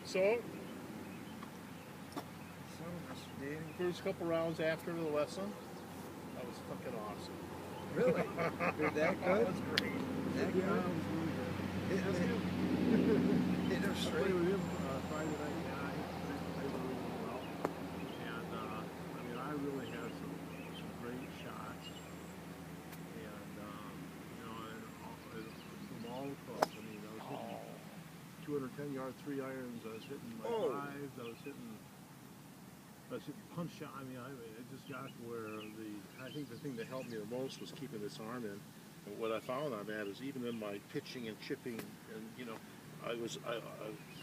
So, So, Mr. Danny. first couple rounds after the lesson, that was fucking awesome. Really? You're that good? That was great. That Yeah, good? it was really good. Hit That's him. him. Hit him I played straight. with him Friday night, and I played really well. And I mean, I really had some great shots, and you know, from all across. I mean, I was hitting 210-yard 3-irons. I was hitting my drives. I was hitting punch shot. I mean, it just got to where I think the thing that helped me the most was keeping this arm in. And what I found on that is even in my pitching and chipping, and you know, I was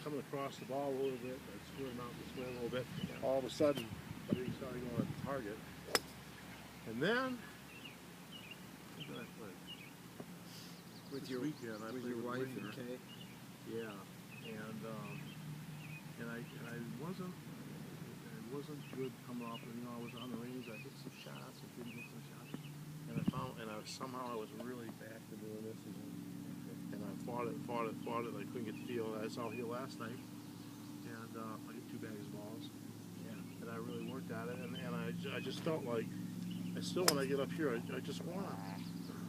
coming across the ball a little bit, I'd swim out this way a little bit. All of a sudden, we started going at the target. And then, what did I play? With This your weekend, I with played your with wife Winger. and Kay. Yeah, and I wasn't good coming off. You know, I was on the range. I hit some shots. I didn't hit some shots, and somehow I was really back to doing this again. And I fought it. I couldn't get the feel. I saw heel last night, and I hit 2 bags of balls. Yeah. And I really worked at it, and I just felt like, when I get up here, I just want to,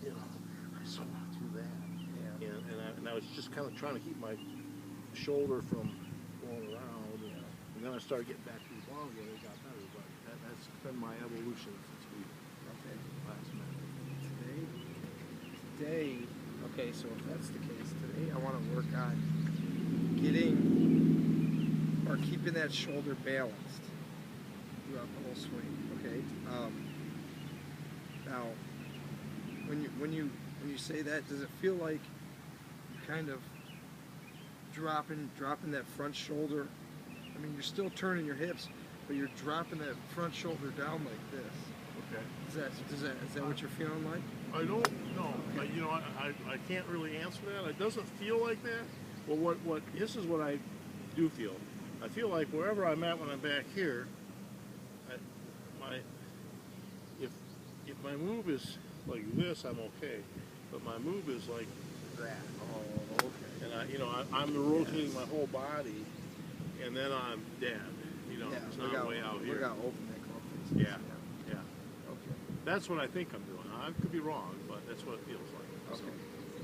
you know, I just want to do that. Yeah. And I was just kind of trying to keep my shoulder from going around, and then I started getting back to the ball again. It got better, but that's been my evolution since we last met. Today, okay, so if that's the case, today I want to work on getting or keeping that shoulder balanced throughout the whole swing. Okay. Now, when you say that, does it feel like you're kind of dropping that front shoulder? I mean, you're still turning your hips, but you're dropping that front shoulder down like this. Okay. Is that what you're feeling like? I don't know. I can't really answer that. It doesn't feel like that. Well, this is what I do feel. I feel like wherever I'm at when I'm back here, if my move is like this, I'm okay. But my move is like that. Oh, okay. And I'm rotating my whole body, and then I'm dead. You know, it's not way out here. We got to open that conference. Yeah. Okay. That's what I think I'm doing. I could be wrong, but that's what it feels like. Okay.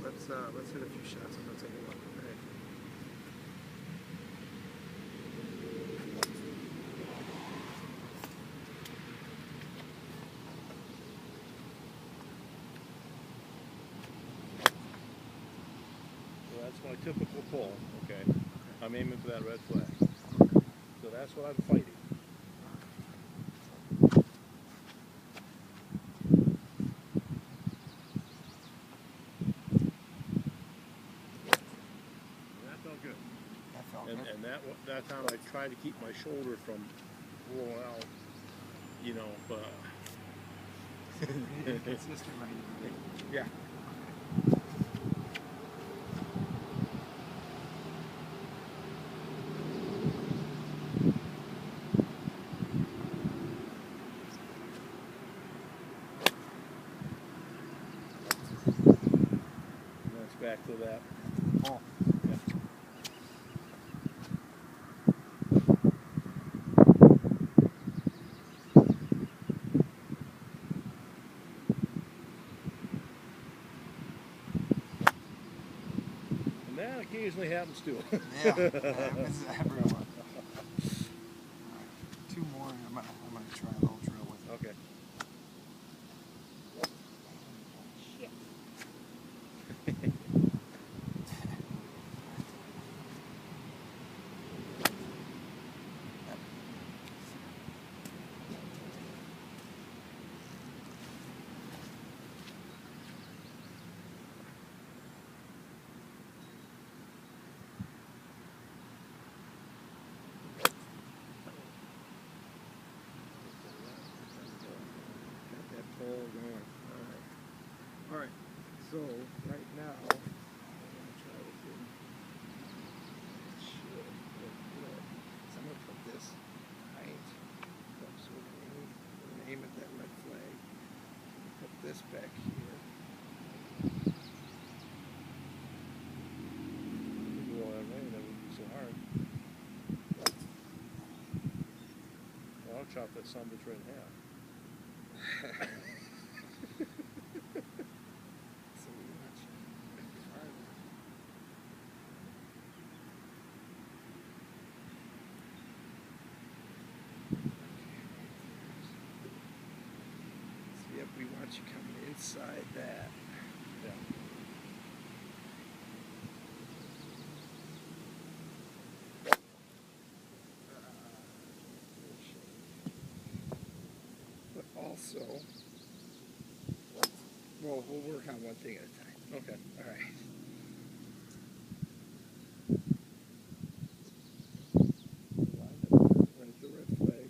Let's hit a few shots. I'm gonna take a look. Okay. So that's my typical pull. Okay. I'm aiming for that red flag. So that's what I'm fighting. And that time I tried to keep my shoulder from blowing out, you know, but Consistent, right? yeah. And that's back to that. Oh. That occasionally happens too. Yeah, happens to everyone. Two more, I'm gonna try a little drill with it. Okay. Going. All right. So right now, I'm gonna try to do. Should look good. So I'm gonna put this right. So we're gonna aim at that red flag. Put this back here. Well, that rain, that would be so hard. chop that son of a bitch right in half. So we watch farther. So yep, we want you coming inside that. Yeah. But also, well, we'll work on one thing at a time. Okay. All right. Right at the red flag.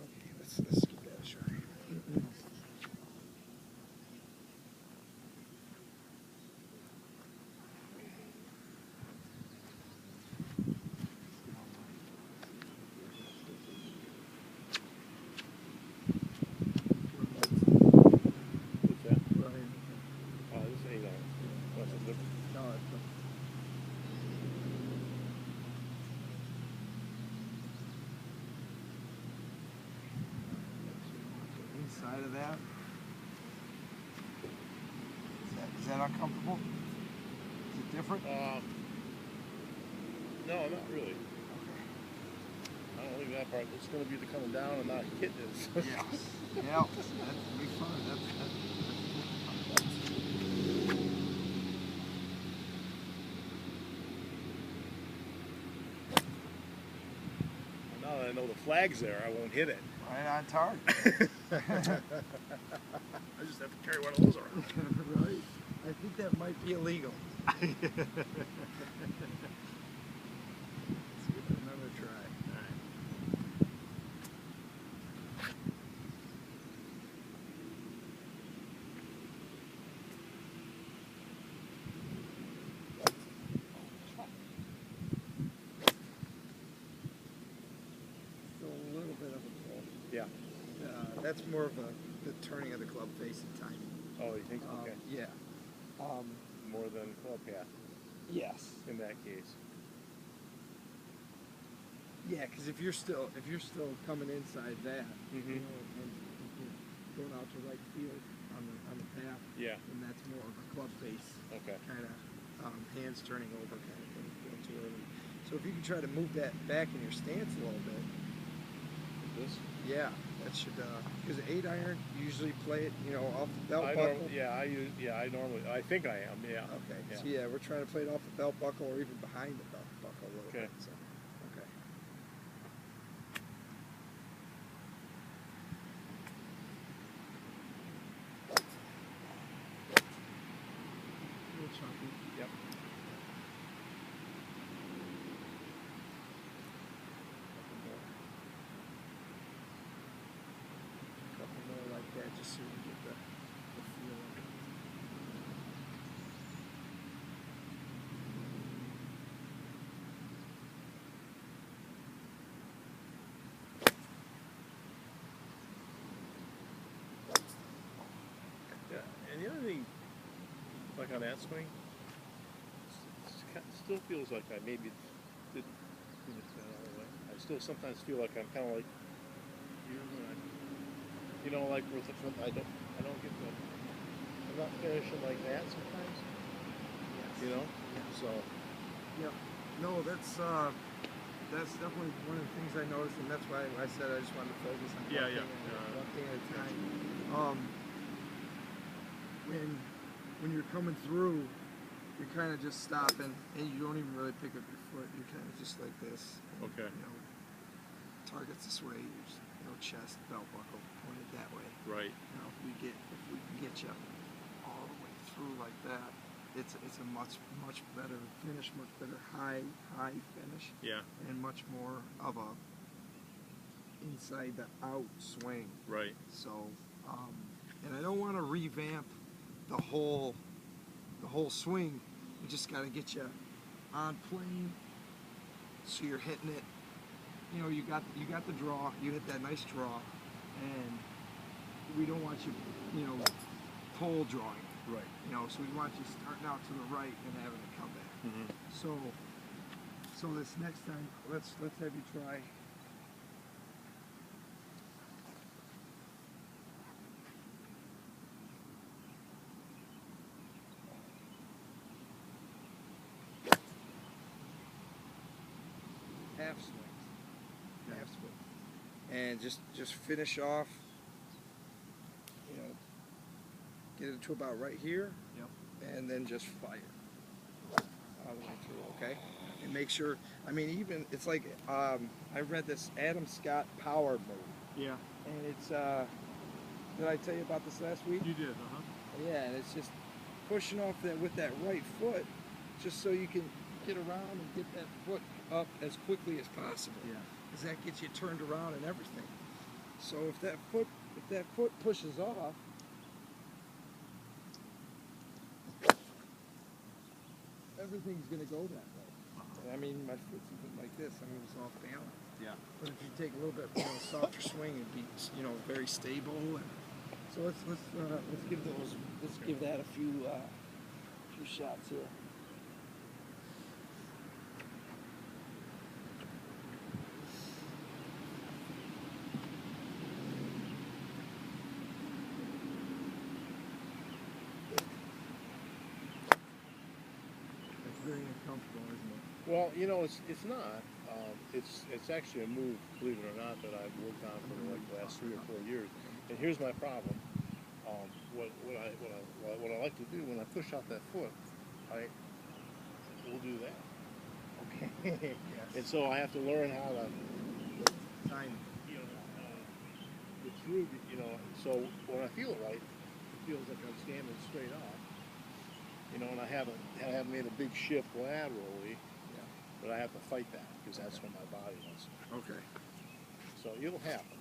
Okay, let's give that a try. What's that? Right. Oh, this is 8 iron. That's a different. No, it's not. Inside of that. Is that uncomfortable? Is it different? No, not really. I don't think that part. It's going to be the coming down and not hitting it. Yeah. Yeah. That'd be fun. That's Now that I know the flag's there, I won't hit it. right on target. I just have to carry one of those around. Right. I think that might be illegal. Let's give it another try. Still a little bit of a pull. Yeah. That's more of the turning of the club face and timing. Oh, you think so? Okay. Yeah. More than club path Yes. in that case. Yeah, because if you're still coming inside that, Mhm. and you're going out to right field on the path, Yeah. then that's more of a club face Okay. kind of hands turning over kind of thing, going too early. So if you can try to move that back in your stance a little bit, This? yeah, that should because 8 iron you usually play it off the belt I buckle. I think I am. Yeah. Okay, Yeah. so yeah, we're trying to play it off the belt buckle or even behind the belt buckle a little Okay. bit. So, okay. A little choppy. Yep. A couple more like that just so you get the feel of it. Yeah. And the other thing, like on that swing, still feels like I maybe did it all the way. I still sometimes feel like I'm kind of like you know, like with I don't get the I'm not finishing like that sometimes. Yes. You know. Yeah. So Yep. No, that's definitely one of the things I noticed, and that's why I said I just wanted to focus on Yeah, yeah. one thing at a time. When you're coming through, you're kind of just stopping, and you don't even really pick up your foot. You're kind of just like this. And, Okay. Targets this way. You're just, chest, belt buckle pointed that way. right. If we can get you all the way through like that, it's a much better finish, much better high finish, Yeah. and much more of a inside the out swing. Right. So, and I don't want to revamp the whole swing. We just got to get you on plane, so you're hitting it. You got the draw. You hit that nice draw, and we don't want you, pole drawing. Right. You know, so we want you starting out to the right and having it come back. Mm-hmm. So this next time, let's have you try. Half swings, half swings, and just finish off. You know, get it to about right here, Yep. and then just fire all the way through. Okay, and make sure. I mean, even it's like I read this Adam Scott Power Move, Yeah. and it's. Did I tell you about this last week? You did. Uh huh. Yeah, and it's just pushing off that with that right foot, just so you can get around and get that foot up as quickly as possible. Yeah. Because that gets you turned around and everything. So if that foot pushes off, everything's gonna go that way. I mean, my foot's even like this. I mean, it's off balance. Yeah. But if you take a little bit more softer swing, it'd be very stable. And so let's give that a few shots here. It's very uncomfortable, isn't it? Well, you know, it's not. It's actually a move, believe it or not, that I've worked on for like the last 3 or 4 years. And here's my problem. What I like to do when I push out that foot, I will do that. Okay. Yes. And so I have to learn how to, Time. get through. So when I feel it right, it feels like I'm standing straight off. And I haven't made a big shift laterally. But I have to fight that because that's what my body wants. Okay. So it'll happen.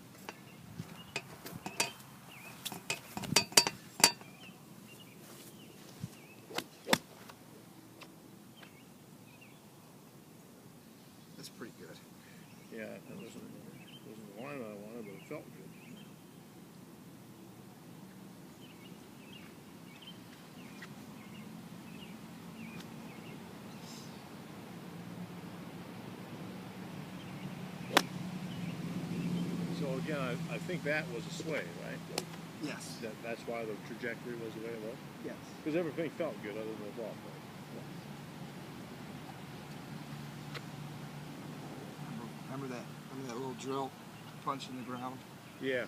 That's pretty good. Yeah, it wasn't the line I wanted, but it felt good. So again, I think that was a sway, right? Yes. That's why the trajectory was the way it was? Yes. Because everything felt good other than the ball. Remember that little drill punch in the ground? Yeah.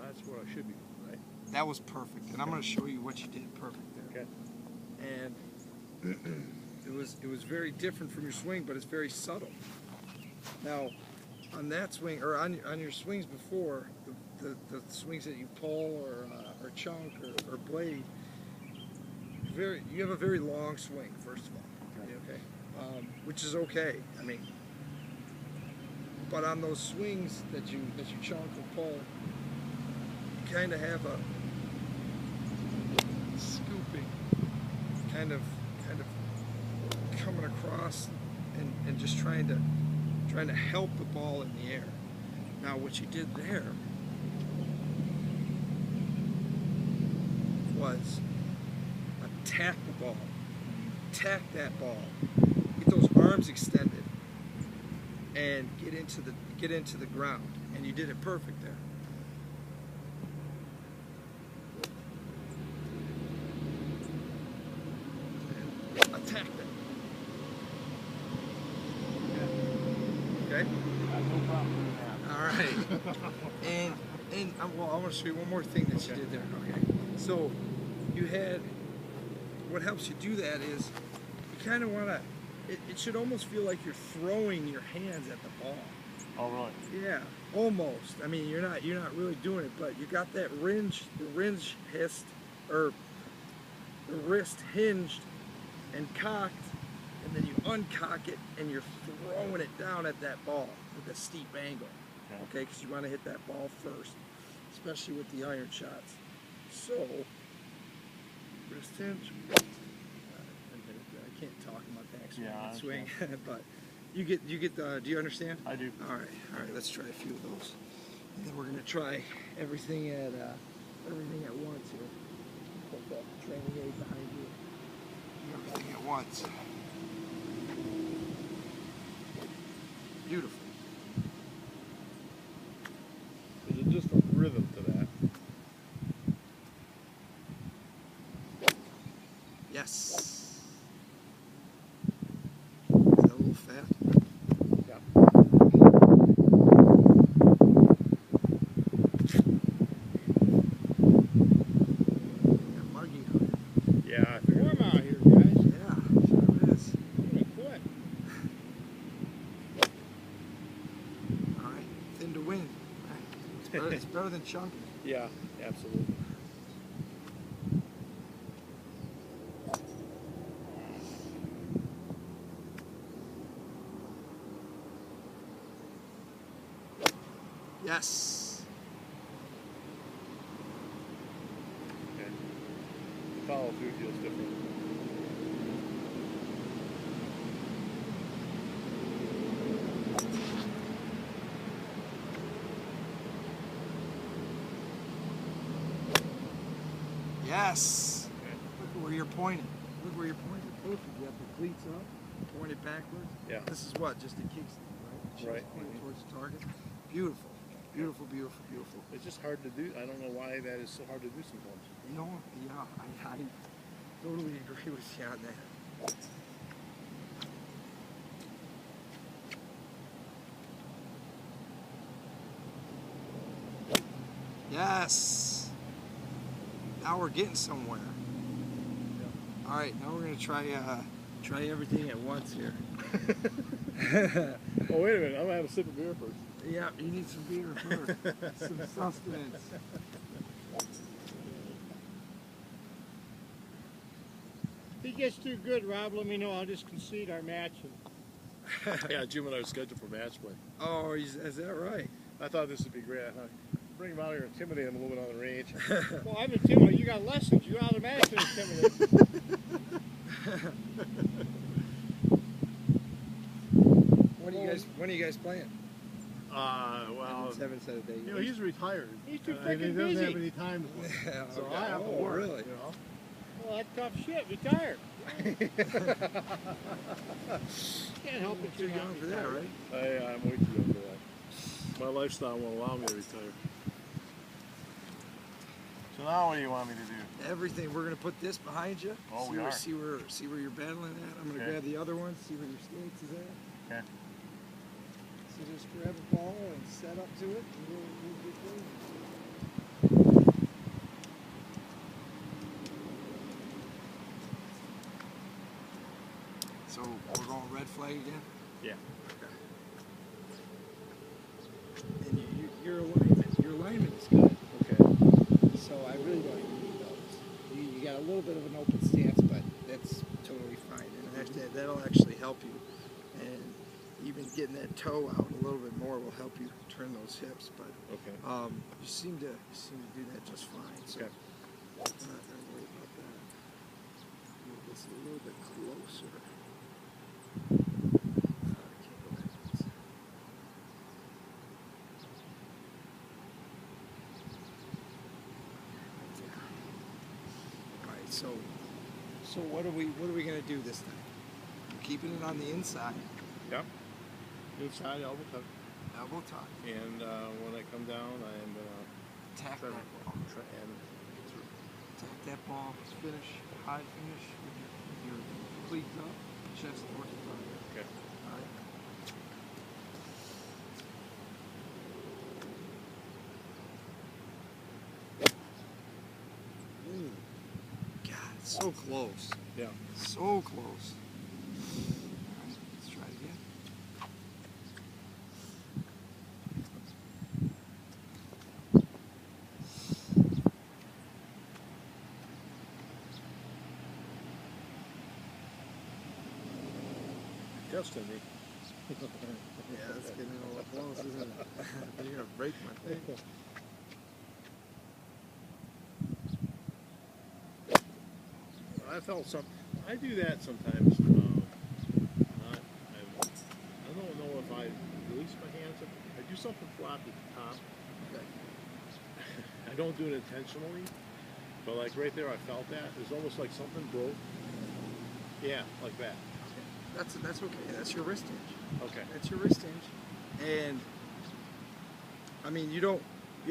That's what I should be doing, right? That was perfect, and I'm going to show you what you did perfect there. Okay. And it was very different from your swing, but it's very subtle. Now, on that swing, or on your swings before, the swings that you pull or chunk or blade, you have a very long swing, first of all. Okay. Which is okay. I mean, but on those swings that you chunk or pull, you kind of have a scooping, kind of coming across and just trying to help the ball in the air. Now what you did there was attack the ball, attack that ball, get those arms extended, and get into the ground. And you did it perfect there. Attack that. Okay. No problem with that. All right. and I want to show you one more thing that you did there. Okay. So you had, what helps you do that is you kind of want to. It should almost feel like you're throwing your hands at the ball. Oh, really? Yeah, almost. I mean, you're not really doing it, but you got that the wrist hinged and cocked, and then you uncock it and you're throwing it down at that ball with a steep angle. Okay, because you want to hit that ball first, especially with the iron shots. So, wrist hinge. I can't talk about the actual swing, but You get the. Do you understand? I do. All right. Let's try a few of those, and then we're gonna try everything at once here. Put the training aid behind you. Everything at once. Beautiful. There's just a rhythm to that. Yes. Is that a little fast? Yeah. Got muggy out here. Yeah, I figured. Warm out here, guys. Yeah, sure is. Pretty quick. All right, thin to win. It's better than chunky. Yeah, absolutely. Yes. Okay. The follow through feels different. Yes. Okay. Look at where you're pointing. Look where you're pointing. Perfect. You have the cleats up, pointed backwards. Yeah. This is what? Just a kickstand, right? Just Right. pointing towards the target. Beautiful. Beautiful, beautiful, beautiful. It's just hard to do. I don't know why that is so hard to do sometimes. You know, yeah, I totally agree with you on that. Yes. Now we're getting somewhere. All right, now we're gonna try everything at once here. Oh, wait a minute. I'm going to have a sip of beer first. Yeah, you need some beer first, some sustenance. If he gets too good, Rob, let me know. I'll just concede our match. Yeah, Jim and I are scheduled for match play. Oh, is that right? I thought this would be great. I thought, bring him out here, intimidate him a little bit on the range. Well, I'm intimidated. You got lessons. You automatically intimidated. When are you guys playing? Well, 7 said a day. you know, he's retired. He's too and he freaking doesn't busy. have any time to play. Yeah, So okay. I have to Oh, work. really? You know? Well, that's tough shit. Retire. Can't help it. Too You're not young for that, retired. right? I'm way too young for that. My lifestyle won't allow me to retire. So now what do you want me to do? Everything. We're gonna put this behind you. Oh, see we where, are. See where you're battling at. I'm gonna Okay. grab the other one. See where your stance is at. Okay. So just grab a ball and set up to it, and we'll get going. So we're going red flag again. Yeah. And your alignment is good. Okay. So I really don't even need those. You got a little bit of an open stance, but that's totally fine. And that'll actually help you. And even getting that toe out a little bit more will help you turn those hips. But Okay. you seem to do that just fine. So Okay. I'm not gonna worry about that. Move this a little bit closer. I can't go backwards. All right, so what are we gonna do this time? We're keeping it on the inside, Yeah. Inside elbow tuck. elbow tuck. And when I come down, I'm gonna Attack try that ball. and through. Attack that ball. Finish. High finish with your cleats up, chest towards the target. Okay. All right. God, it's so close. Yeah. So close. All right, let's try it again. Testing me. Yeah, that's getting a little close, isn't it? You're gonna break my thing. I felt some. I do that sometimes. I dropped at the top. Okay. I don't do it intentionally, but like right there, I felt that. It's almost like something broke. Yeah, like that. That's okay. That's your wrist hinge. Okay. That's your wrist hinge. And I mean, you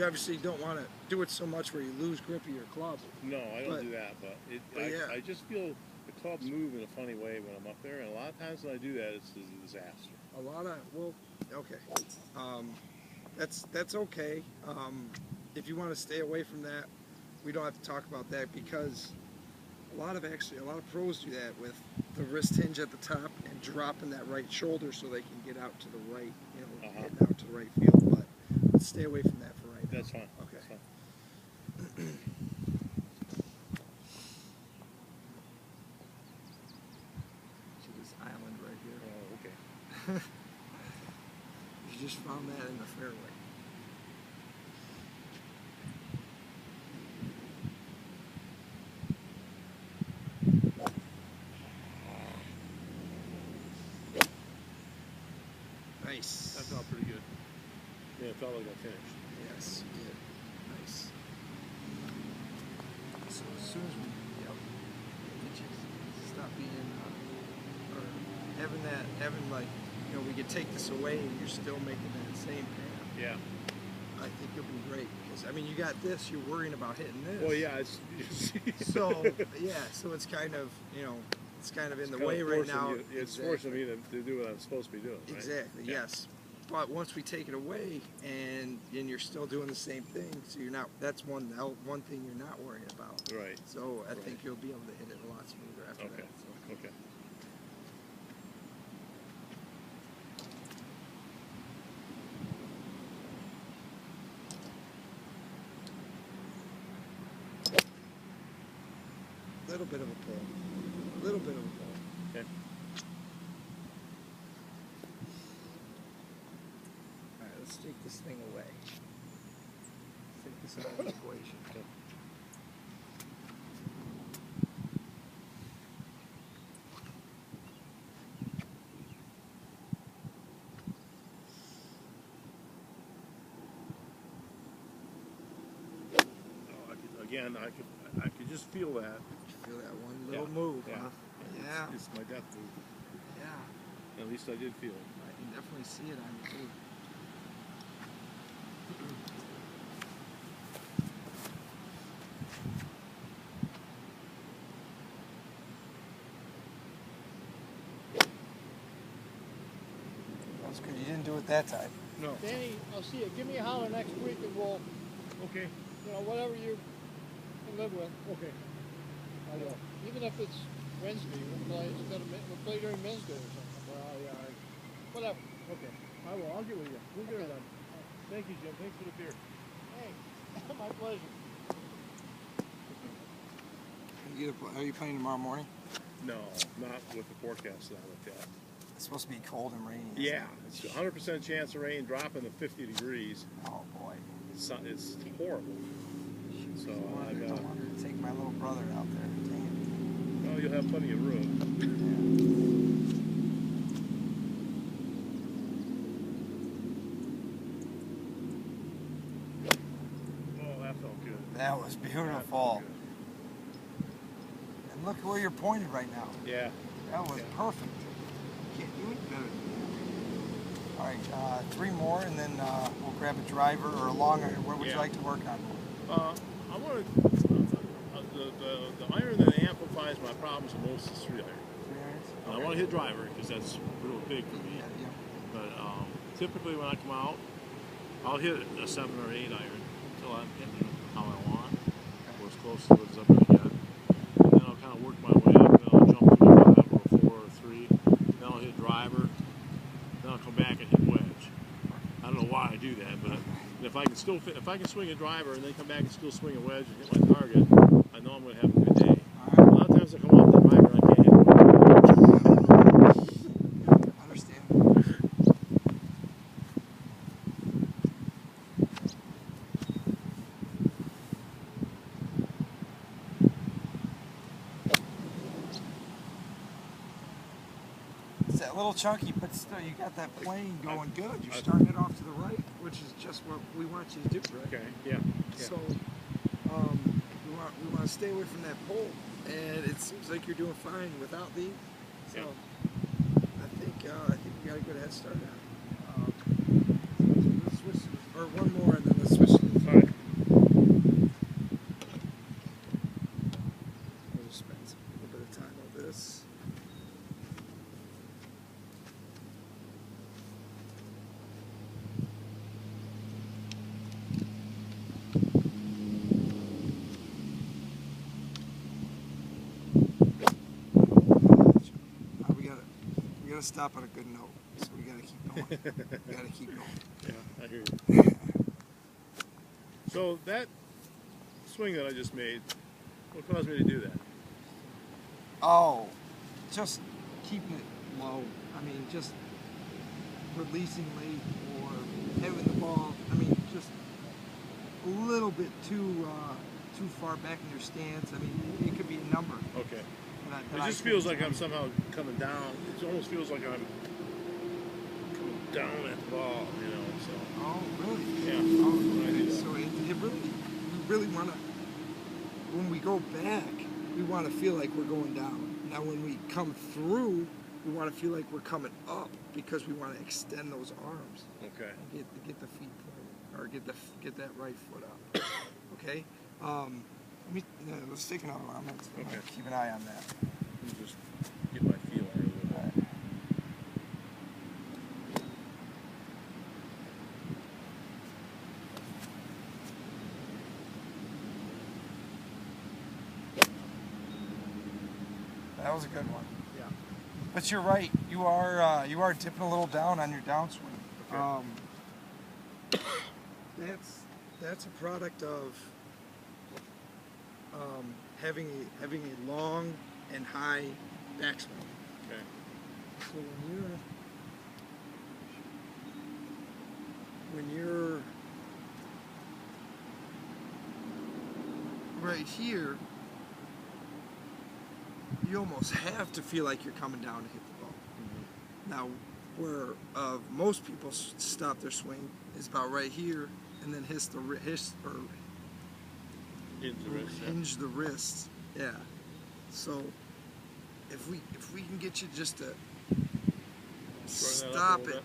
obviously don't want to do it so much where you lose grip of your club. No, I don't But- do that, but but yeah. I just feel the club move in a funny way when I'm up there, and a lot of times when I do that, it's a disaster. A lot of okay. That's okay. If you want to stay away from that, we don't have to talk about that because a lot of pros do that with the wrist hinge at the top and dropping that right shoulder so they can get out to the right, heading out to the right field. But let's stay away from that for right now. That's fine. Okay. That's fine. So this island right here. Oh, okay. You just found that in the fairway. Nice. That felt pretty good. Yeah, it felt like I finished. Yes, you did. Nice. So as soon as we get you stop being or having like we could take this away and you're still making that same path. Yeah. I think it'll be great because I mean you got this, you're worrying about hitting this. Well, yeah, it's So so it's kind of it's kind of in the kind of way right forcing now. It's forcing me to do what I'm supposed to be doing. Right? Exactly. Yeah. Yes. But once we take it away and you're still doing the same thing, so you're not. That's one thing you're not worrying about. Right. So I think you'll be able to hit it a lot smoother after Okay. that. So. Okay. Little bit of a pull. Little bit of a pull. Okay. All right. Let's take this thing away. Let's take this out of the equation. Okay. Again, I could just feel that. Feel that one little Yeah. move, Yeah. huh? Yeah. It's my death move. Yeah. At least I did feel it. I can definitely see it on you too. That's good. You didn't do it that time. No. Danny, I'll see you. Give me a holler next week and we'll, Okay. whatever you can live with. Okay. I will. Even if it's Wednesday, we'll play during Men's Day or something. Well, yeah. Whatever. Okay. I will. I'll get with you. We'll get it done. Thank you, Jim. Thanks for the beer. Hey, my pleasure. Are you playing tomorrow morning? No, not with the forecast that I looked at. It's supposed to be cold and rainy. isn't Yeah, it? it's 100% chance of rain, dropping to 50 degrees. Oh boy. It's horrible. So I I got. wanted to take my little brother out there. Dang Well, you'll have plenty of room. Oh, that felt good. it. That was That beautiful. felt And look where you're pointed right now. good. Yeah. That was Yeah. perfect. Can't do any better than that. All right, 3 more, and then we'll grab a driver or a long iron. What would you Yeah. like to work on? I want to. The iron that amplifies my problems the most is 3 iron. 3 irons? And I want to hit driver because that's real big for me. Yeah. But typically when I come out, I'll hit a 7 or 8 iron until I'm hitting how I want, or as close to it as I'm going to get. And then I'll kind of work my way up, and then I'll jump to a 5 or a 4 or a 3. Then I'll hit driver. Then I'll come back and hit wedge. I don't know why I do that, but if I can swing a driver and then come back and still swing a wedge and hit my target, I know I'm going to have a good day. All A lot of times I come off the driver and I can't hit the wedge. right. Understand. It's that little chunky, but still, you got that plane going good. You're starting it off to the right. which is just what we want you to do, right? Okay. Yeah. So we want to stay away from that pole, and it seems like you're doing fine without these. So I think we got a good head start now. Let's switch or one more, and then let's switch to the All right. We'll just spend a little bit of time on this. We gotta stop on a good note, so we gotta keep going. We gotta keep going. Yeah, I hear you. So that swing that I just made, what caused me to do that? Oh, just keeping it low. I mean, just releasing late or having the ball. I mean, just a little bit too far back in your stance. I mean, it could be a number. Okay. That It just feels like I'm somehow coming down. It almost feels like I'm coming down at the ball, you know. So. Oh, really? Yeah. Oh, When I okay. do that. So it really, we really want to. When we go back, we want to feel like we're going down. Now, when we come through, we want to feel like we're coming up because we want to extend those arms. Okay. Get the feet pointed, or get that right foot up. Okay. Let's take another one. I'm gonna Okay. keep an eye on that. Let me just get my feel for it. That was a good one. Yeah. But you're right. You are dipping a little down on your downswing. Okay. That's a product of having a long and high backswing. Okay. So when you're right here, you almost have to feel like you're coming down to hit the ball. Mm-hmm. Now, where most people stop their swing is about right here, and then hinge the wrists. Hinge the wrists. Yeah. So if we can get you just to stop it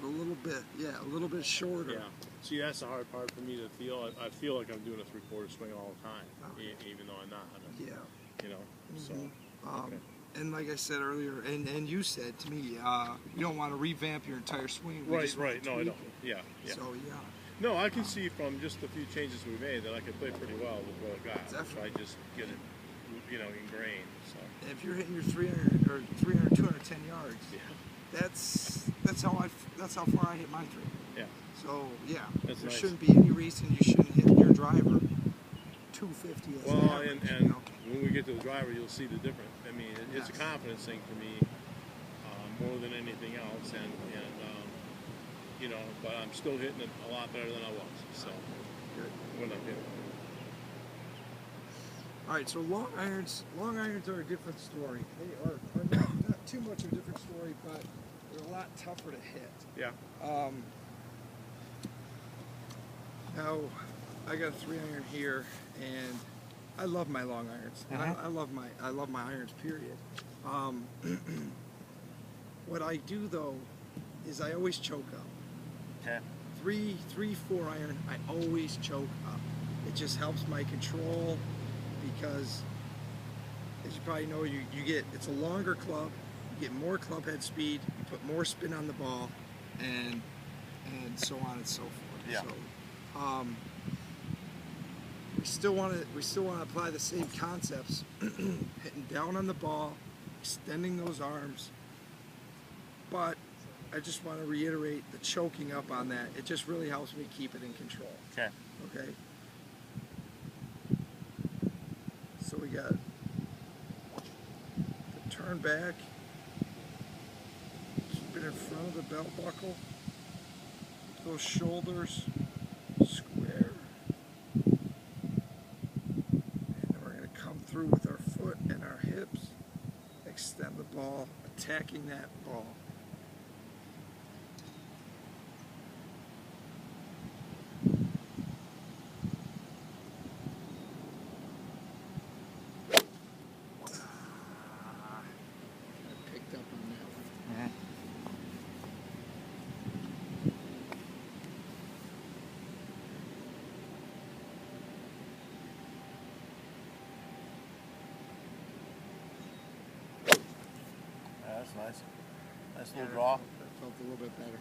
a little bit. Yeah, a little bit shorter. Yeah. See, that's the hard part for me to feel. I feel like I'm doing a three-quarter swing all the time, even though I'm not. Yeah. You know. So. Okay. And like I said earlier, and you said to me, you don't want to revamp your entire swing. Right. No, I don't. Yeah. So yeah. No, I can see from just the few changes we made that I could play pretty well with what I got. Definitely. If I just get it, ingrained. So. If you're hitting your 300 or 300, 210 yards, Yeah. that's how far I hit my three. Yeah. So yeah, That's there nice. shouldn't be any reason you shouldn't hit your driver 250 as Well, average, and you know? when we get to the driver, you'll see the difference. I mean, it's a Yes. confidence thing for me more than anything else, and but I'm still hitting it a lot better than I was. So Good. when I'm hitting. All right, so long irons are a different story. They are not too much of a different story, but they're a lot tougher to hit. Yeah. Now, I got a 3-iron here, and I love my long irons. And I love my irons. Period. What I do though is I always choke up. Okay. 3-4 iron, I always choke up. It just helps my control because, as you probably know, it's a longer club. You get more club head speed. You put more spin on the ball, and so on and so forth. Yeah. So, we still want to apply the same concepts, hitting down on the ball, extending those arms, but I just want to reiterate the choking up on that. It just really helps me keep it in control. Okay. Okay. So we got the turn back, keep it in front of the belt buckle, those shoulders square, and then we're going to come through with our foot and our hips, extend the ball, attacking that ball. That's nice. Nice Yeah, little draw. that felt a little bit better.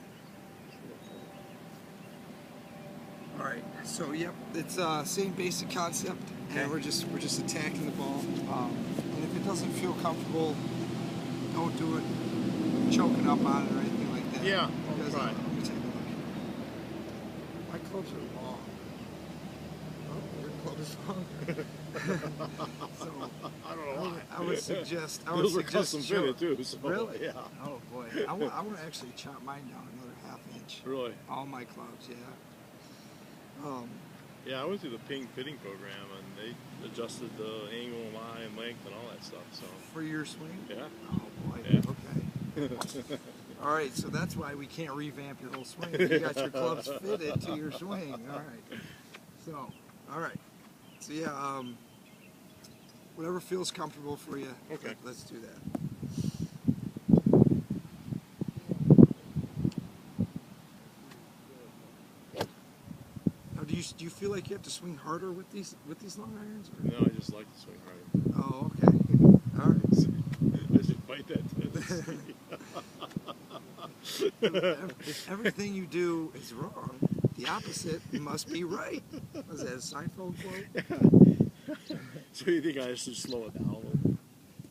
All right. So yep, it's same basic concept, Okay. and we're just attacking the ball. And if it doesn't feel comfortable, don't do it choking up on it or anything like that. Yeah, Because, right. let me take a look. My clubs are long. Oh, your club is longer. So I don't know why. I would suggest. Those were custom fitted too. So, Really? Yeah. Oh boy. I want to actually chop mine down another ½ inch. Really? All my clubs, yeah. Yeah, I went through the Ping fitting program and they adjusted the angle, line, and length, and all that stuff. So. For your swing? Yeah. Oh boy. Yeah. Okay. All right, so that's why we can't revamp your whole swing. You got your clubs fitted to your swing. All right. So, all right. So yeah, whatever feels comfortable for you. Okay. Let's do that. Now, do you feel like you have to swing harder with these long irons? Or? No, I just like to swing hard. Oh, okay. All right. I should bite that If everything you do is wrong, the opposite must be right. Was that a Seinfeld quote? So you think I should slow it down a little?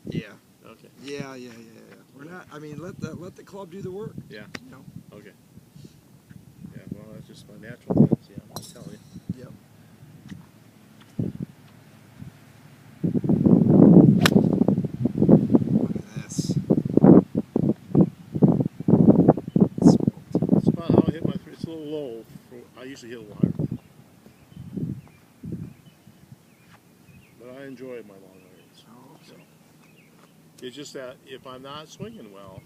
Yeah. Okay. Yeah. We're not. I mean, let the club do the work. Yeah. You know. Okay. Yeah. Well, that's just my natural tendency. I'm just telling you. Yep. Look at this. Smoked. That's about how I hit my three. It's a little low. I usually hit a little higher. But I enjoy my long irons. Oh, So okay. it's just that if I'm not swinging well,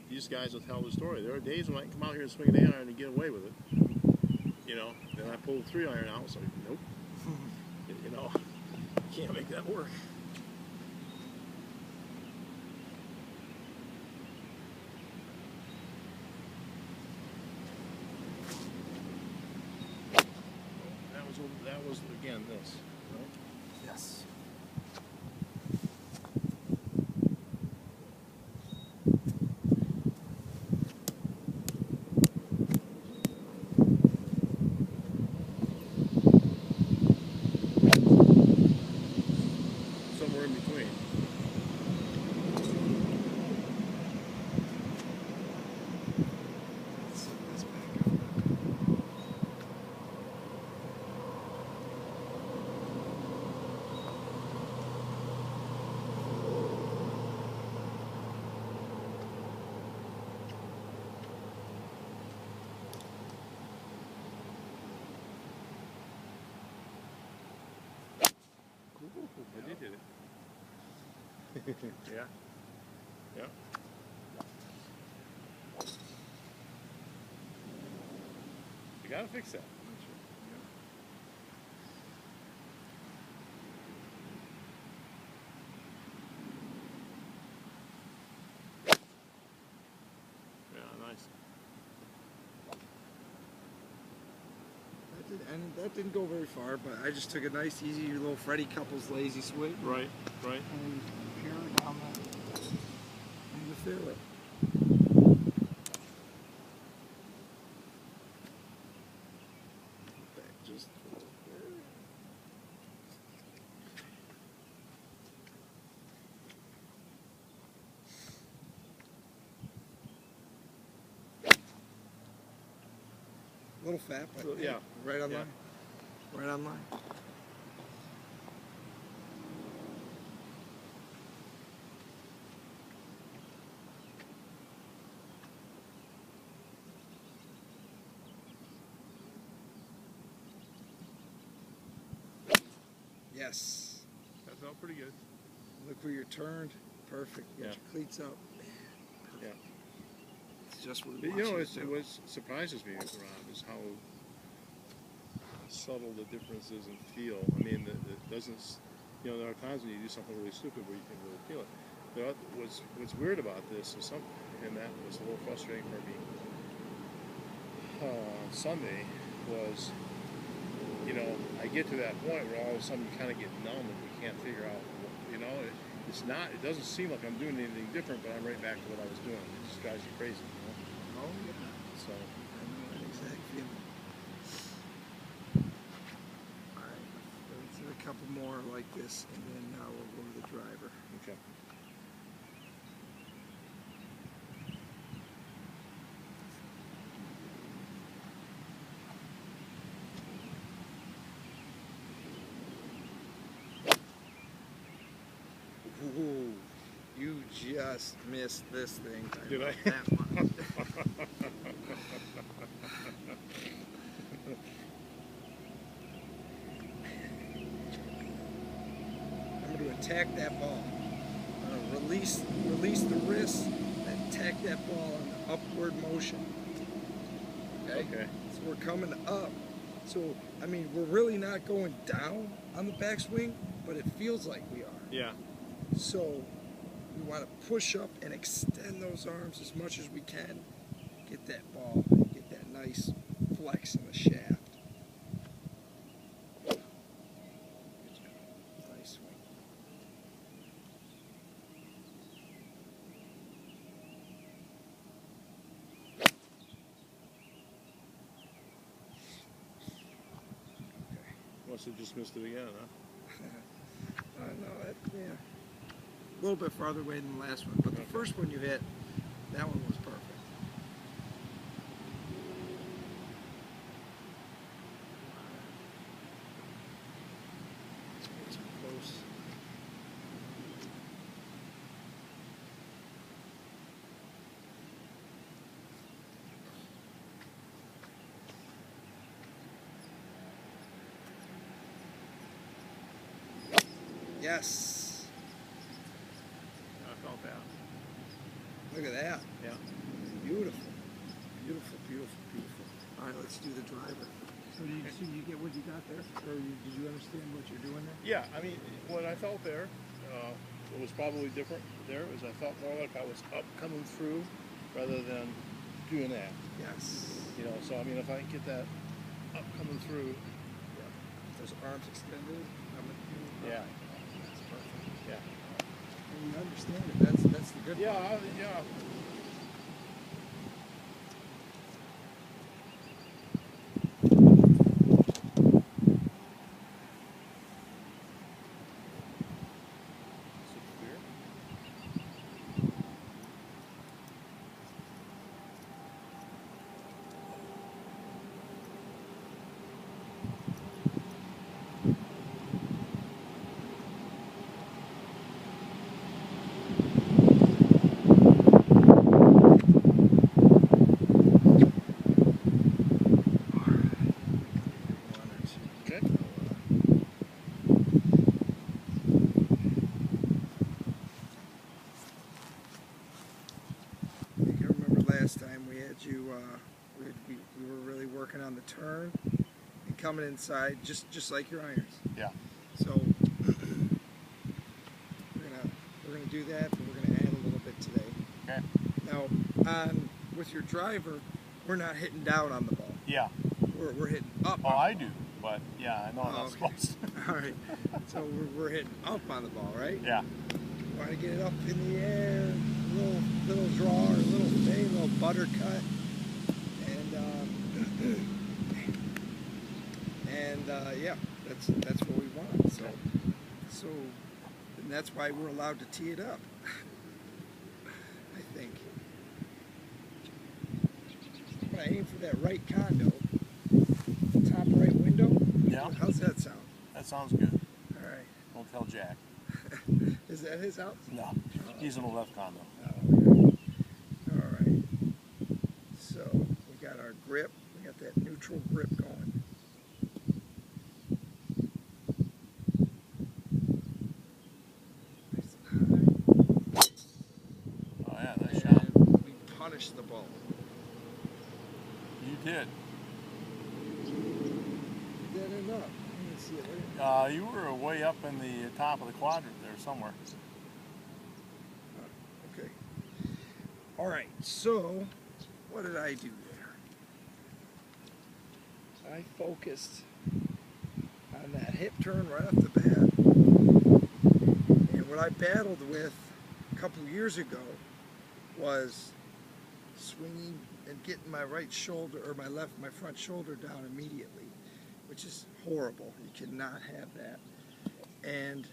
these guys will tell the story. There are days when I can come out here and swing an 8-iron and get away with it. You know, then I pull the 3-iron out. So nope. You know, can't make that work. That was again this. Right? Yes. Somewhere in between. Let's back up. I did it. Yeah. Yeah. You gotta fix that. Yeah, nice. That didn't go very far, but I just took a nice, easy little Freddie Couples lazy swing. Right, right. And pure down the fairway. Just A little fat, but yeah. right on Yeah. line. Right on line. Yes. That felt pretty good. Look where you're turned. Perfect. Get Yeah. your cleats up. Yeah. It's just what we You want know, you it's, to do. what surprises me, Rob, is how subtle the difference is in feel. I mean, it doesn't. You know, there are times when you do something really stupid where you can really feel it. There are, what's weird about this is and that was a little frustrating for me. Sunday was, you know, I get to that point where all of a sudden you kind of get numb and you can't figure out, you know, it's not. It doesn't seem like I'm doing anything different, but I'm right back to what I was doing. It just drives you crazy, you know. Oh yeah. So I know that exact feeling. Alright, let's do a couple more like this, and then we'll go to the driver. okay. Ooh, you just missed this thing. Did I? That much. I'm going to attack that ball. I'm going to release the wrist and attack that ball on the upward motion. Okay? Okay. So we're coming up. So, I mean, we're really not going down on the backswing, but it feels like we are. Yeah. So we want to push up and extend those arms as much as we can. Get that ball, get that nice flex in the shaft. Good job. Nice swing. Must have just missed it again, huh? I know that, yeah. A little bit farther away than the last one, but the first one you hit, that one was perfect. Too close. Yes. I felt that. Look at that. Yeah. Beautiful. Beautiful, beautiful, beautiful. All right, let's do the driver. So you get what you got there? Or did you understand what you're doing there? Yeah, I mean, what I felt there, what was probably different there is I felt more like I was up coming through rather than doing that. Yes. You know, so I mean, if I can get that up coming through, Those arms extended. Yeah. That's perfect. yeah. And you understand it. That's the good part. Yeah. Okay. You can remember last time we had you, we were really working on the turn and coming inside just like your irons. Yeah. So we're gonna do that, but we're gonna add a little bit today. Okay. Now with your driver, we're not hitting down on the ball. Yeah. We're hitting up. Oh, I do, but yeah, I know I'm not Okay. supposed to. All right. So we're hitting up on the ball, right? Yeah. Want to get it up in the air, little draw or little fade, little butter cut, and yeah, that's what we want. So and that's why we're allowed to tee it up. I think. I'm gonna aim for that right condo, top right window. Yeah. How's that sound? That sounds good. All right. Don't tell Jack. Is that his house? No. He's in the left condo. All right. So we got our grip. We got that neutral grip going. Nice and high. Oh yeah, nice shot. And we punish the ball. You did. Did that enough? Let me see it later. You were way up in the top of the quadrant there somewhere. Okay. All right. So what did I do there? I focused on that hip turn right off the bat. And what I battled with a couple years ago was swinging and getting my right shoulder or my front shoulder down immediately, which is horrible. You cannot have that. And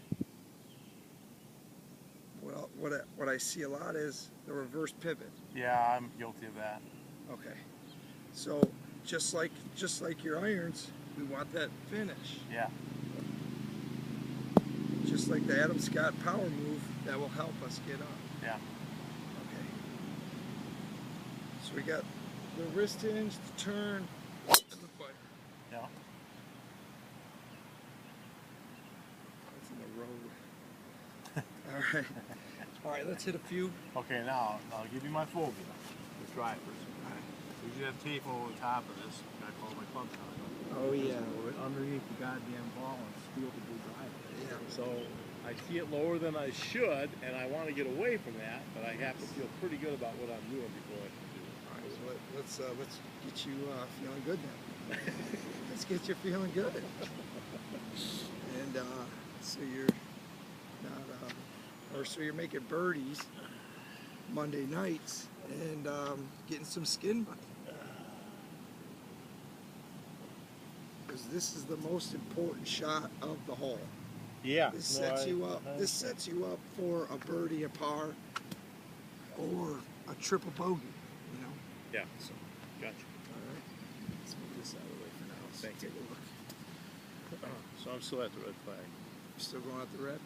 what I see a lot is the reverse pivot. Yeah, I'm guilty of that. Okay, so just like your irons, we want that finish. Yeah. Just like the Adam Scott power move, that will help us get up. Yeah. Okay. So we got the wrist hinge, the turn, and the fire. Yeah. That's in the road. All right. All right, let's hit a few. Okay, now I'll give you my phobia with drivers. We usually have tape over the top of this. I call it my club top. Oh, yeah. So underneath the goddamn ball and steel to do driver. Yeah. So I see it lower than I should, and I want to get away from that, but I have to feel pretty good about what I'm doing before I can do it. All right, so let's get you feeling good now. Let's get you feeling good. And so you're not, or so you're making birdies Monday nights and getting some skin money. Because this is the most important shot of the hole. Yeah. This sets you up. This sets you up for a birdie, a par, or a triple bogey. You know. Yeah. So, Gotcha. all right. Let's move this out of the way for now. So Thank take you. a look. So I'm still at the red flag. Still going out the red.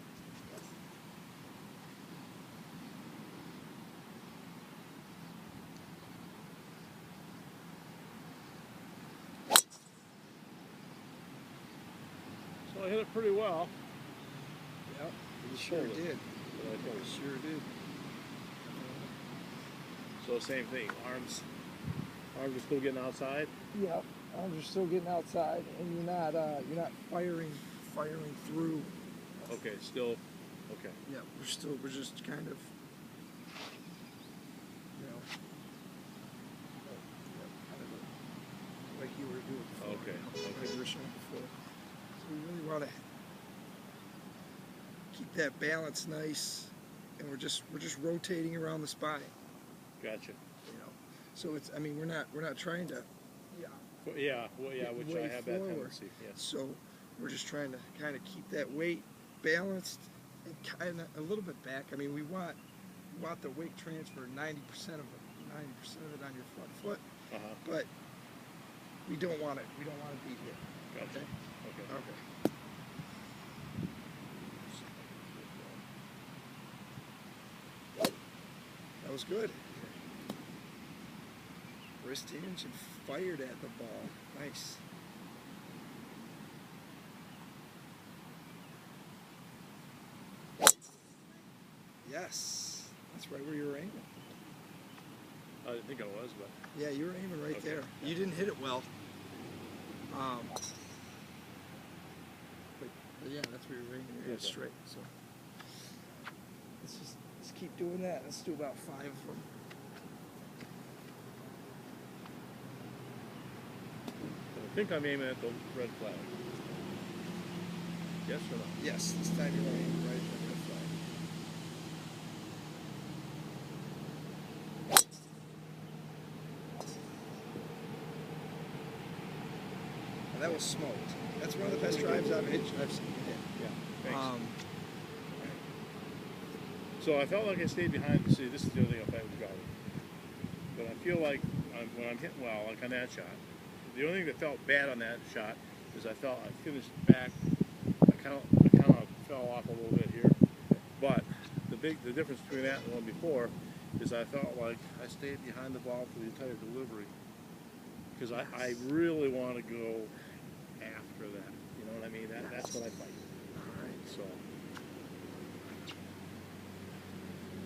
So I hit it pretty well. Yep. You Sure sure did. did. But I think- Sure did. So same thing. Arms are still getting outside. Yep. Arms are still getting outside, and you're not firing through. Okay. Still. Okay. Yeah, we're just kind of, you know, kind of like you were doing before. Okay, You know, okay. like you were showing before. So we really want to keep that balance nice, and we're just rotating around the spine. Gotcha. You know, so it's we're not trying to. Yeah. Well, yeah. Well, yeah. Get Which way I have that forward. tendency. Yes. So we're just trying to kind of keep that weight balanced and kind of a little bit back. I mean, we want the weight transfer 90% of it on your front foot, Uh huh. but we don't want it. We don't want to be here. Gotcha. Okay. Okay. Okay. That was good. Wrist hinge and fired at the ball. Nice. Yes. That's right where you were aiming. I didn't think I was, but Yeah, you were aiming right Okay. there. You didn't hit it well. But yeah, that's where you were aiming. You're Okay. straight. So let's keep doing that. Let's do about 5 of them. I think I'm aiming at the red flag. Yes or no? Yes, this time you're aiming right at the red flag. And that was smoked. That's one of the best drives I've seen you hit. Yeah. Thanks. Um, So I felt like I stayed behind. See, this is the other thing I find with driving. But I feel like when I'm hitting well, like on that shot, the only thing that felt bad on that shot is I felt I finished back. I kind of fell off a little bit here. But the difference between that and the one before is I felt like I stayed behind the ball for the entire delivery because I really want to go after that. You know what I mean? That's what I fight. all right. So.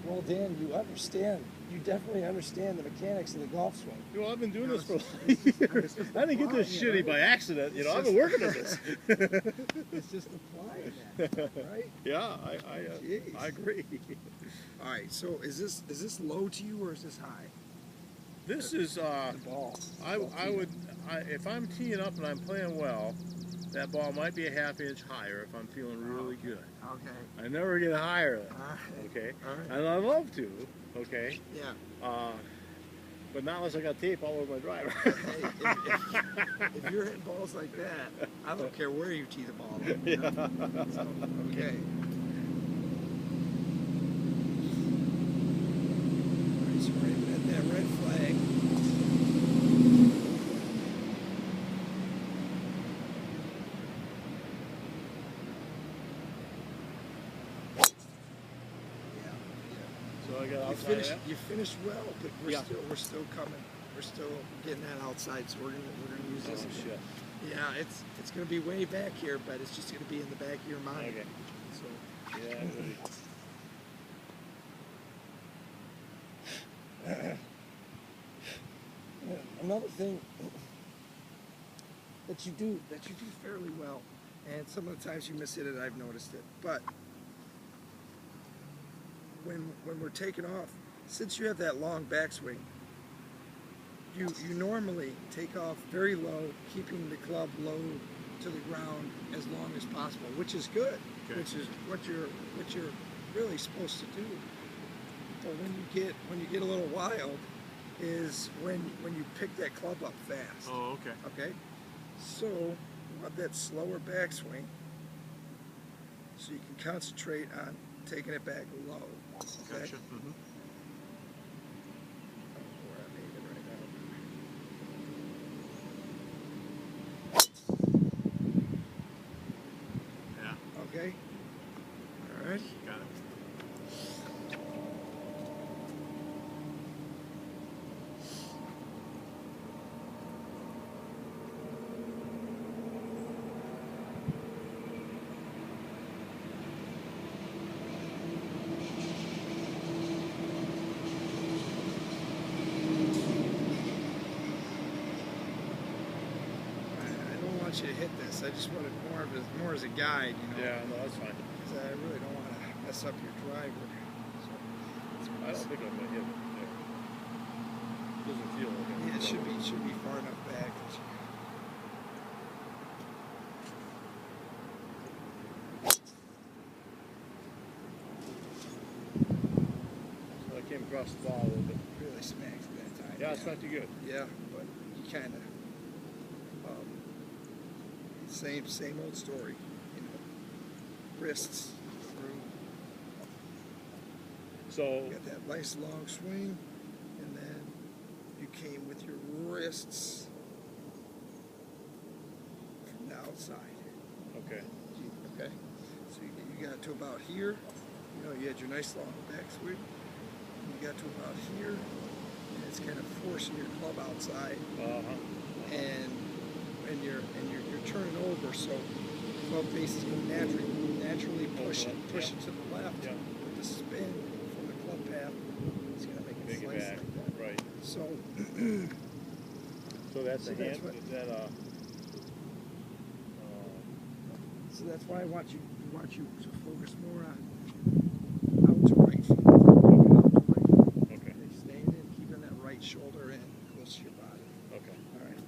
Well, Dan, you understand. You definitely understand the mechanics of the golf swing. Well, I've been doing No, this for it's years. just I didn't get this applying it, shitty by accident. You It's know, I've just- been working at this. It's just applying that, right? Yeah, Jeez. I agree. All right. So is this low to you or is this high? This is The ball. if I'm teeing up and I'm playing well, that ball might be a half inch higher if I'm feeling really good. Okay. I never get higher than All that, right. okay? All right. And I love to, okay? Yeah. But not unless I got tape all over my driver. Hey, if you're hitting balls like that, I don't care where you tee the ball up. You know? So, okay. All right, so we're aiming at that red flag. So I got You outside finished. that? You finished well, but Yeah. we're still coming. We're still getting that outside, so we're gonna use this. Oh, shit. Yeah, it's gonna be way back here, but it's just gonna be in the back of your mind. Okay. So Yeah, it will be. another thing that you do fairly well, and some of the times you miss it, and I've noticed it, but when we're taking off, since you have that long backswing, you normally take off very low, keeping the club low to the ground as long as possible, which is good, Okay. which is what you're really supposed to do. But when you get a little wild, is when you pick that club up fast. Oh, okay. Okay, so you want that slower backswing, so you can concentrate on taking it back low. Okay. Gotcha. Mm-hmm. Where I'm aiming right now. Yeah, Okay. All right. got it. I don't want you to hit this. I just want it more as a guide, you know. Yeah, no, that's fine. 'Cause I really don't want to mess up your driver. So, I don't think I'm gonna hit it. Yeah. Doesn't feel like it. yeah, it should be far enough back. That you, So I came across the ball a little bit. really smacks that time. Yeah, it's not too good. Yeah, but you kind of same old story, you know. Wrists through. So You got that nice long swing, and then you came with your wrists from the outside. okay. Okay, so you got to about here. You know, you had your nice long backswing. You got to about here, and it's kind of forcing your club outside, Uh-huh. and you're turning over, so the club face is going to naturally push it to the left. Yeah. With the spin from the club path, it's going to make it Make it slice back. like that. Right. So So that's So a that's hand. what- Is that So that's why I want you to focus more on out to right field. Out to right field. okay. Okay, staying in, keeping that right shoulder in, close to your body. Okay. All right.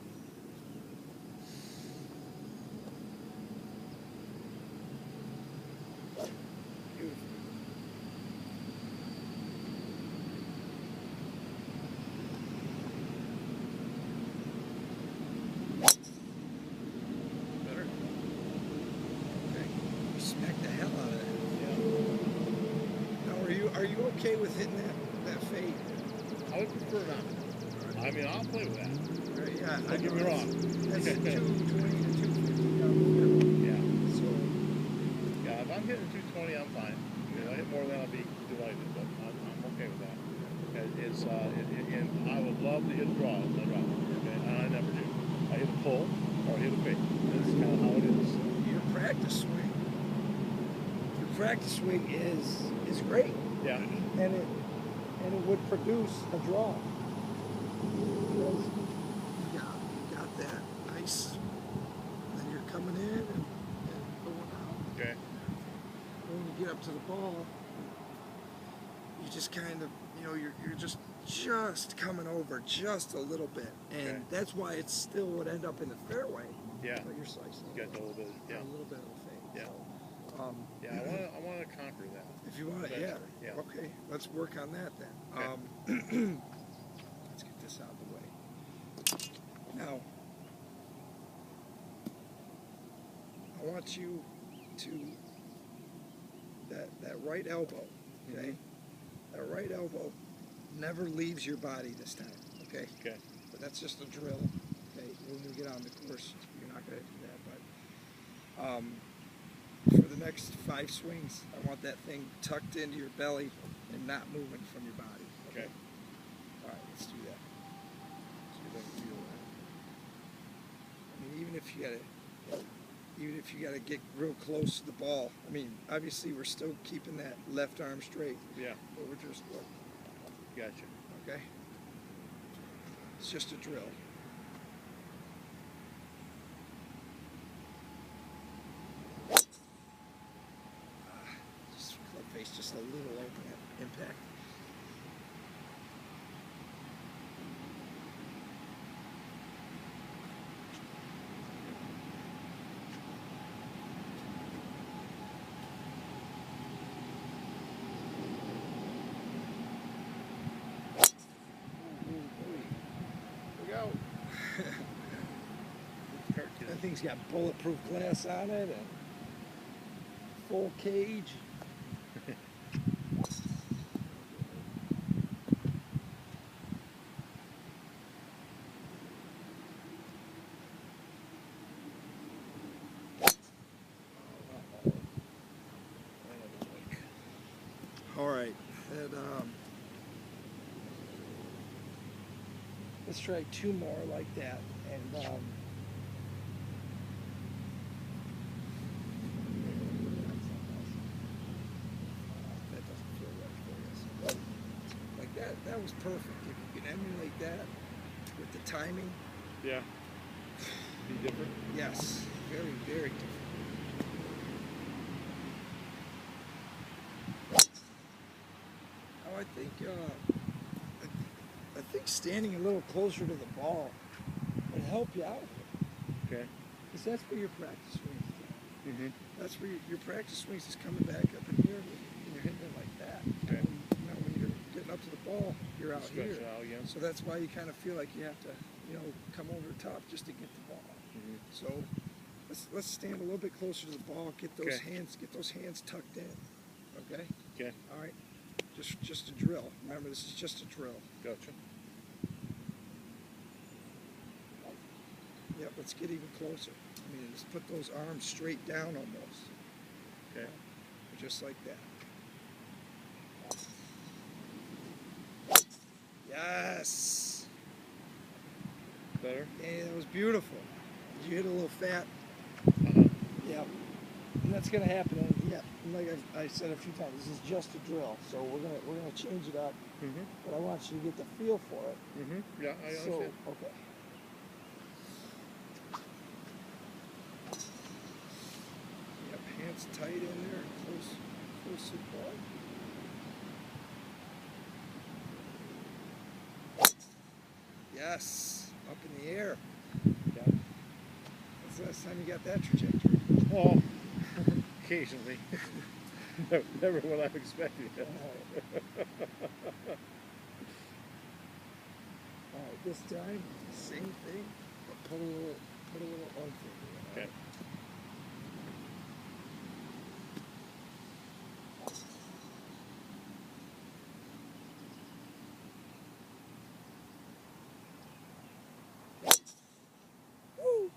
Beautiful. Better. Okay. You smacked the hell out of that. Yeah. Now, are you okay with hitting that fade? I would prefer not. I mean, I'll play with that. All right, yeah. Don't get me wrong. That's 220 to 250 down the middle. Yeah. So Yeah. If I'm hitting 220, I'm fine. If I hit more than that, I'll be delighted. But I'm okay with that. And I would love to hit a draw with my driver. Okay. And I never do. I hit a pull or I hit a fade. That's kind of how it is. your practice swing is great. Yeah. And it would produce a draw. Because you got that nice, then you're coming in and going out. Okay. When you get up to the ball, you just kind of, you know, you're just coming over just a little bit, and Okay. that's why it still would end up in the fairway. Yeah. But you're slicing You got a little bit. Yeah. a little bit of a fade. Yeah. So, Yeah. I want to conquer that. if you want, yeah. Eventually, yeah. Okay, let's work on that then. Okay. Let's get this out of the way. Now, I want you to that right elbow, okay? Mm-hmm. That right elbow never leaves your body this time, okay? Okay. But that's just a drill. Okay, when we get on the course, you're not going to do that. But for the next 5 swings, I want that thing tucked into your belly and not moving from your body. Okay. All right, let's do that. See if I can feel that. I mean, even if you gotta get real close to the ball. I mean, obviously we're still keeping that left arm straight, Yeah. but we're just Gotcha. okay. It's just a drill. Just club face just a little open at impact. Look out. That thing's got bulletproof glass on it and full cage. All right, and, let's try 2 more like that, and that doesn't feel right for us. Like that, that was perfect. If you can emulate that with the timing, Yeah. Be different. yes, very, very different. Oh, I think standing a little closer to the ball would help you out, Okay. because that's where your practice swings is at. Mm-hmm. That's where your practice swings is coming back up in here, and you're hitting it like that. Okay. And when you're getting up to the ball, you're out Stretch here. it out again. So that's why you kind of feel like you have to, come over the top just to get the ball. Mm-hmm. So let's stand a little bit closer to the ball. Get those Okay. hands tucked in. Okay. Okay. All right. Just a drill. Remember, this is just a drill. Gotcha. Yep. Let's get even closer. I mean, let's put those arms straight down almost. Okay. Just like that. Yes. Better. Yeah, that was beautiful. Did you hit a little fat? Uh-huh. Yep. And that's gonna happen. And yeah, like I said a few times, this is just a drill. So we're gonna change it up. Mm-hmm. But I want you to get the feel for it. Mm-hmm. Yeah, I So understand. okay. Yep, hands tight in there, close to the ball. Yes, up in the air. Yeah. When's the last time you got that trajectory? Oh, occasionally. Never what I've expected. All right, this time, same thing, but put a little oomph in it. Okay.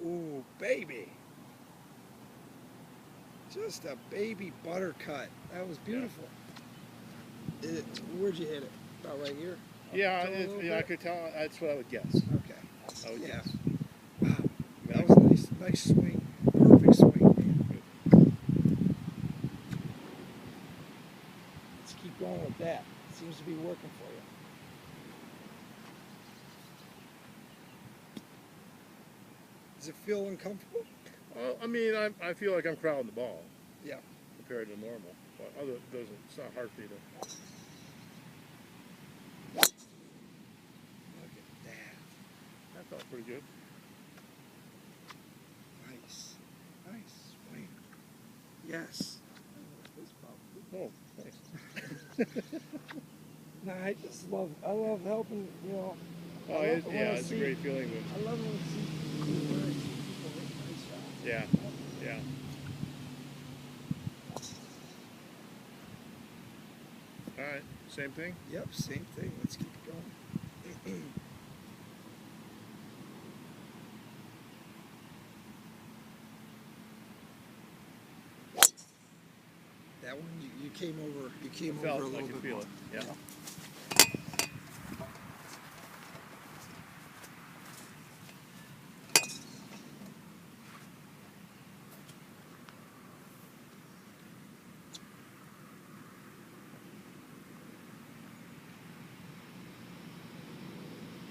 Ooh, baby. Just a baby buttercut. That was beautiful. Where'd you hit it? About right here? Yeah, Up a little I bit? could tell. That's what I would guess. Okay. I would Yeah. guess. Wow. That was a nice swing. Perfect swing, man. Let's keep going with that. Seems to be working for you. Does it feel uncomfortable? Well, I mean, I feel like I'm crowding the ball Yeah. compared to normal. But other, it doesn't. It's not hard for you to. felt pretty good. Nice. Nice swing. Yes. Oh, thanks. No, I just love, I love helping, you know. Oh, I love- it's, when yeah, I it's a see- great feeling when, I love when I see people hit nice shots. yeah, yeah. All right, same thing? Yep, same thing. Let's keep going. That one, you came over. You came Felt over a like little you bit feel more. it, yeah.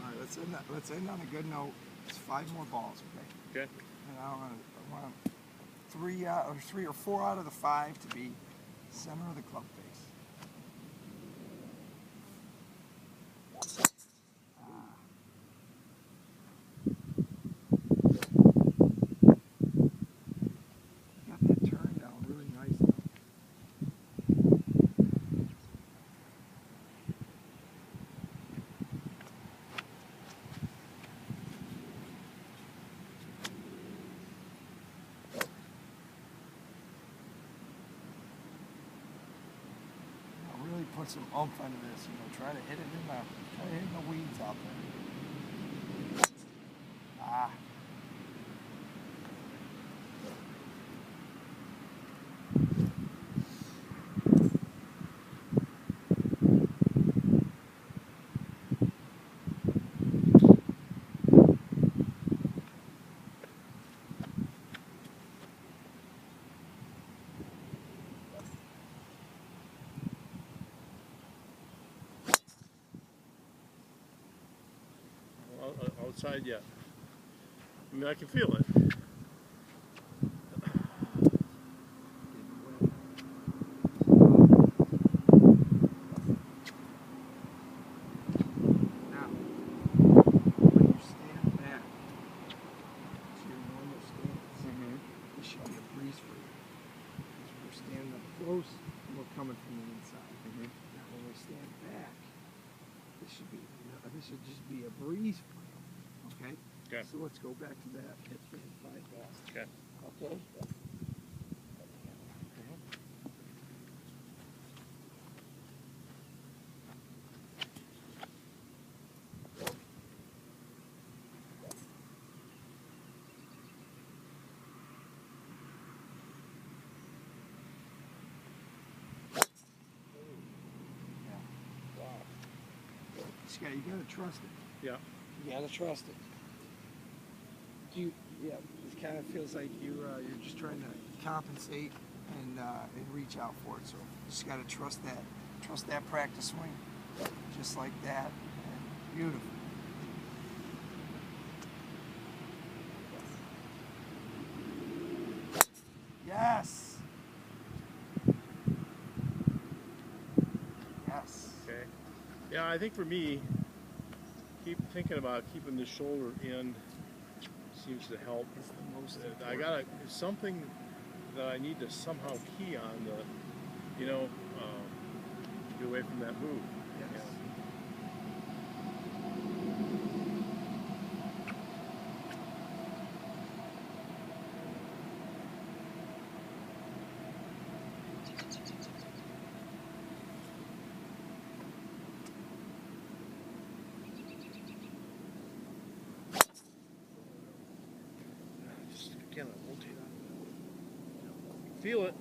All right, let's end on a good note. It's 5 more balls, okay? Okay. And I want 3 or 4 out of the 5 to be center of the club face. Got that turn down really nice though. I'll really put some oomph into this, you know, try to hit it in the weeds out there. Ah. Outside yet. I mean, I can feel it. Now, when you stand back to your normal stance, this should be a breeze for you. Because we're standing up close and we're coming from the inside. Now, when we stand back, this should just be a breeze for you. Okay? Okay. So let's go back to that hit for the 5 balls. Okay. Okay? You gotta trust it. Yeah. You gotta trust it. Yeah, it kind of feels like you're just trying to compensate and reach out for it. So you just gotta trust that practice swing, just like that. And beautiful. Yes. Yes. Okay. Yeah, I think for me, keep thinking about keeping the shoulder in seems to help. It's the most I gotta, it's something that I need to somehow key on the, get away from that move. Yes. Yeah. Just again, I rotate on. Feel it.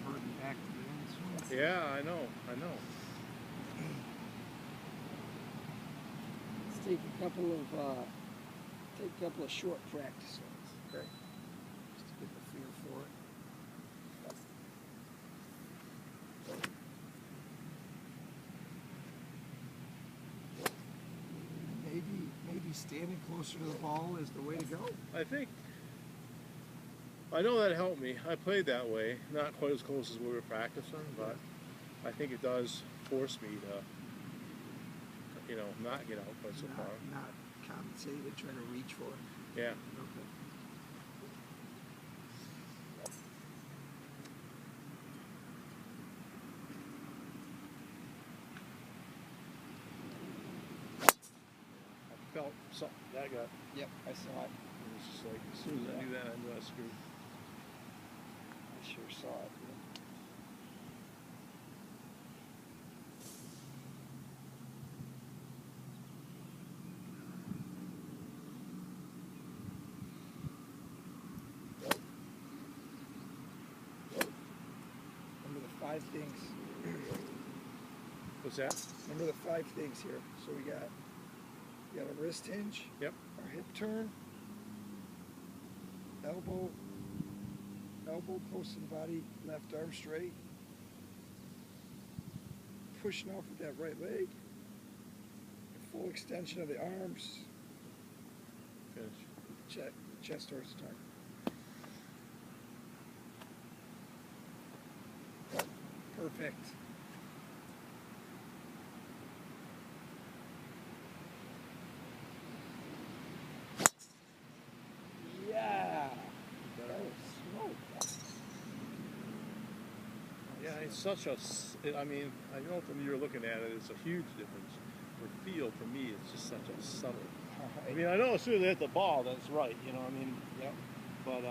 Reverting back to the end swing. Yeah, I know. Let's take a couple of short practice ones, okay? Just to get the feel for it. standing closer to the ball is the way to go. I think. I know that helped me. I played that way, not quite as close as we were practicing, but I think it does force me to, not get out quite so far. Not compensated, trying to reach for it. Yeah. Okay. I felt something that got. Yep, I saw it. It was just like as soon as I knew that, I knew I screwed. I sure saw it. Remember the 5 things. What's that? Remember the 5 things here. So we got a wrist hinge. Yep. Our hip turn. Elbow close to the body, left arm straight. Pushing off with that right leg. Full extension of the arms. Finish. Chest towards the target. Perfect. Yeah. That was smoke. Yeah, it's such a. I mean, I know from you were looking at it, it's a huge difference. For feel, for me, it's just such a subtle. I mean, I know as soon as they hit the ball, that's right. I mean, Yep. but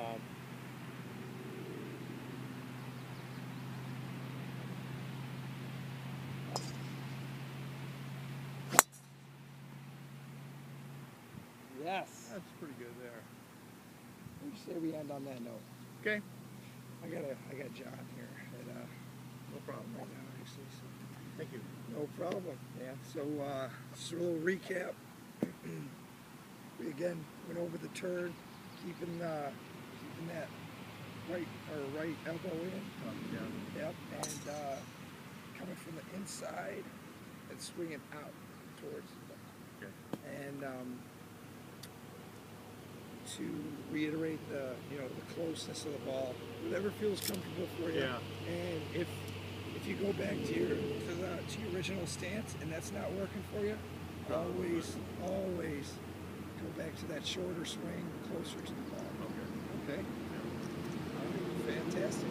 Yes. that's pretty good there. What do you say we end on that note? Okay. I got John here at No problem. right now actually. So. Thank you. No problem. Yeah. So just a little recap. We again went over the turn, keeping that right elbow in. Yeah. Yep. And coming from the inside and swinging out towards the ball. Okay. And to reiterate the closeness of the ball, whatever feels comfortable for you. Yeah. And if you go back to your original stance and that's not working for you, always go back to that shorter swing, closer to the ball. Okay. Okay. Fantastic.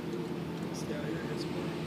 Yeah, it's good.